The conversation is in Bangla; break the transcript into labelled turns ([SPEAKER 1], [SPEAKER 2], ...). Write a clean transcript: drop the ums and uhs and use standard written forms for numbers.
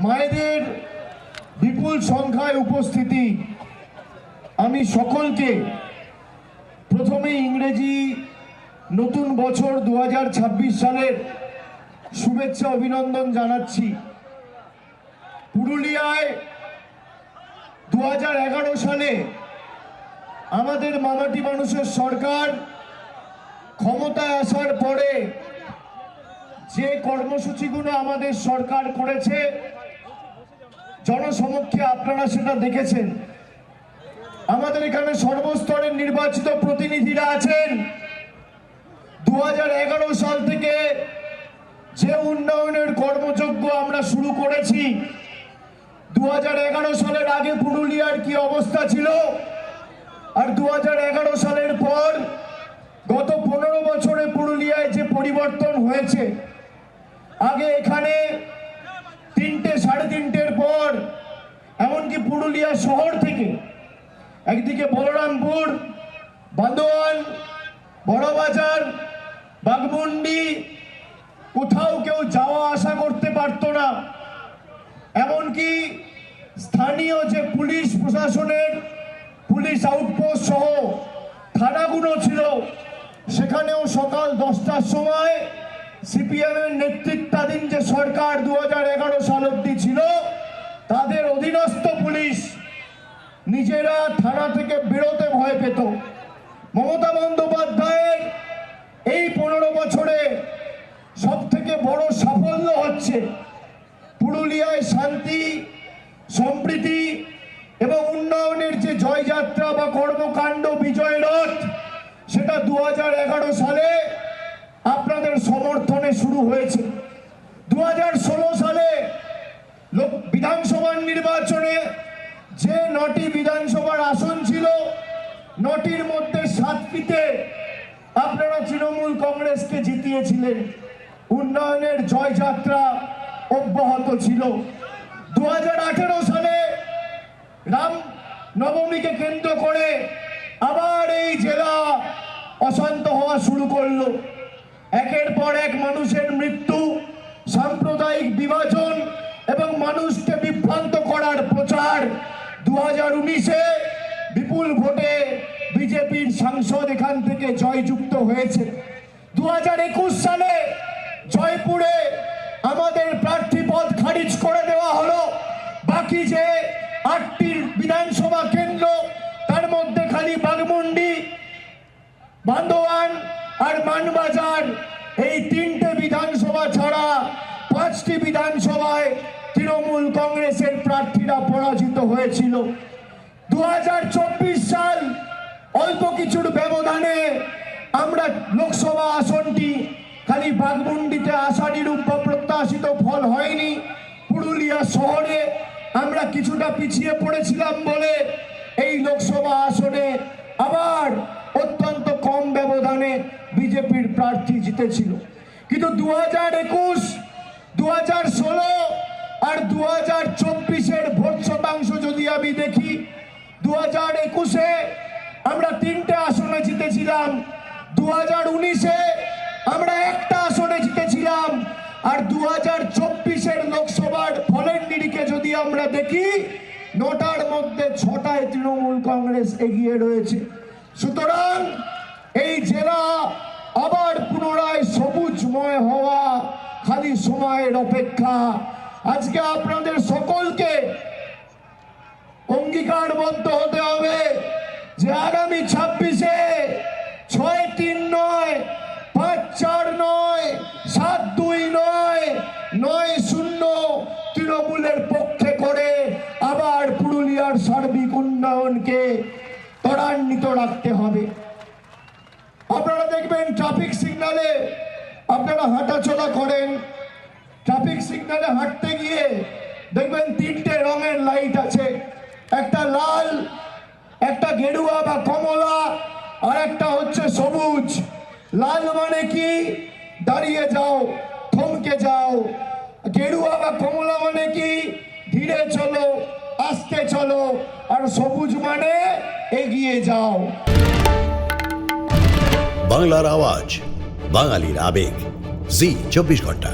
[SPEAKER 1] মায়েদের বিপুল সংখ্যায় উপস্থিতি, আমি সকলকে প্রথমে ইংরেজি নতুন বছর 2026 সালের শুভেচ্ছা অভিনন্দন জানাচ্ছি। পুরুলিয়ায় 2011 সালে আমাদের মামাটি মানুষের সরকার ক্ষমতায় আসার পরে যে কর্মসূচিগুলো আমাদের সরকার করেছে জনসমক্ষে আপনারা সেটা দেখেছেন। আমাদের এখানে সর্বস্তরের নির্বাচিত প্রতিনিধিরা আছেন। 2011 সাল থেকে যে উন্নয়নের কর্মযজ্ঞ আমরা শুরু করেছি, 2011 সালের আগে পুরুলিয়ার কি অবস্থা ছিল আর 2011 সালের পর গত 15 বছরে পুরুলিয়ায় যে পরিবর্তন হয়েছে। আগে এখানে 3টে, 3:30-র পর এমনকি পুরুলিয়া শহর থেকে একদিকে বলরামপুর, বান্দোয়ান, বড়বাজার, বাঘমুন্ডি কোথাও কেউ যাওয়া আসা করতে পারত না। এমনকি স্থানীয় যে পুলিশ প্রশাসনের পুলিশ আউটপোস্ট সহ থানাগুলো ছিল, সেখানেও সকাল 10টার সময় সিপিএমের নেতৃত্বাধীন যে সরকার 2011 সাল অব্দি ছিল, তাদের অধীনস্থ পুলিশ নিজেরা থানা থেকে বেরোতে ভয় পেত। মমতা বন্দ্যোপাধ্যায়ের এই 15 বছরে সব থেকে বড় সাফল্য হচ্ছে পুরুলিয়ায় শান্তি, সম্প্রীতি এবং উন্নয়নের যে জয়যাত্রা বা কর্মকাণ্ড, বিজয় রথ, সেটা 2011 সালে আপনাদের সমর্থনে শুরু হয়েছে। 2016 সালে বিধানসভার নির্বাচনে যে 9টি বিধানসভার আসন ছিল, 9টির মধ্যে 7টিতে আপনারা তৃণমূল কংগ্রেসকে জিতিয়েছিলেন। উন্নয়নের জয়যাত্রা অব্যাহত ছিল। 2018 সালে রাম নবমীকে কেন্দ্র করে আবার এই জেলা অশান্ত হওয়া শুরু করলো। একের পর এক মানুষের মৃত্যু, সাম্প্রদায়িক বিভাজন এবং মানুষকে বিভ্রান্ত করার প্রচার। 2019-এ বিপুল ভোটে বিজেপির সাংসদ এখান থেকে জয়যুক্ত হয়েছে। 2021 সালে জয়পুরে আমাদের প্রার্থী পদ খারিজ করে দেওয়া হলো। বাকি যে 8টি বিধানসভা কেন্দ্র, তার মধ্যে খালি বাঘমুন্ডি, বান্দোয়ান আর মানবাজার, এই 3টে বিধানসভা ছাড়া 5টি বিধানসভায় তৃণমূল কংগ্রেসের প্রার্থীরা পরাজিত হয়েছিল। 2024 সাল অল্প কিছুর ব্যবধানে আমরা লোকসভা আসনটি খালি বাঘমুন্ডিতে আশানুরূপ বা প্রত্যাশিত ফল হয়নি। পুরুলিয়া শহরে আমরা কিছুটা পিছিয়ে পড়েছিলাম বলে এই লোকসভা আসনে আবার অত্যন্ত কম ব্যবধানে বিজেপির প্রার্থী জিতেছিল। কিন্তু 2021, 2016 আর 2024-এর ভোট শতাংশ যদি আমি দেখি, 2021-এ আমরা 3টে আসনে জিতেছিলাম, 2019-এ আমরা 1টা আসনে জিতেছিলাম, আর 2024-এর লোকসভার ফলের নিরিখে যদি আমরা দেখি, 9টার মধ্যে 6টায় তৃণমূল কংগ্রেস এগিয়ে রয়েছে। সুতরাং এই জেলা আবার পুনরায় সবুজময় হওয়া খালি সময়ের অপেক্ষা। আজকে আপনাদের সকলকে অঙ্গীকারবদ্ধ হতে হবে যে আগামী 26-এ 6-3 নয়, 5-4 নয়, 7-2 নয়, 9-0 তৃণমূলের পক্ষে করে আবার পুরুলিয়ার সার্বিক উন্নয়নকে ত্বরান্বিত রাখতে হবে। আপনারা দেখবেন ট্রাফিক সিগন্যালে আপনারা হাঁটাচলা করেন, ট্রাফিক সিগন্যালে হাঁটতে গিয়ে দেখবেন 3টে রঙের লাইট আছে, একটা লাল, একটা গেরুয়া বা কমলা, আর একটা হচ্ছে সবুজ। লাল মানে কি? দাঁড়িয়ে যাও, থমকে যাও। গেরুয়া বা কমলা মানে কি? ধীরে চলো, আস্তে চলো। আর সবুজ মানে এগিয়ে যাও।
[SPEAKER 2] বাংলার আওয়াজ, বাঙালির আবেগ, জি 24 ঘন্টা।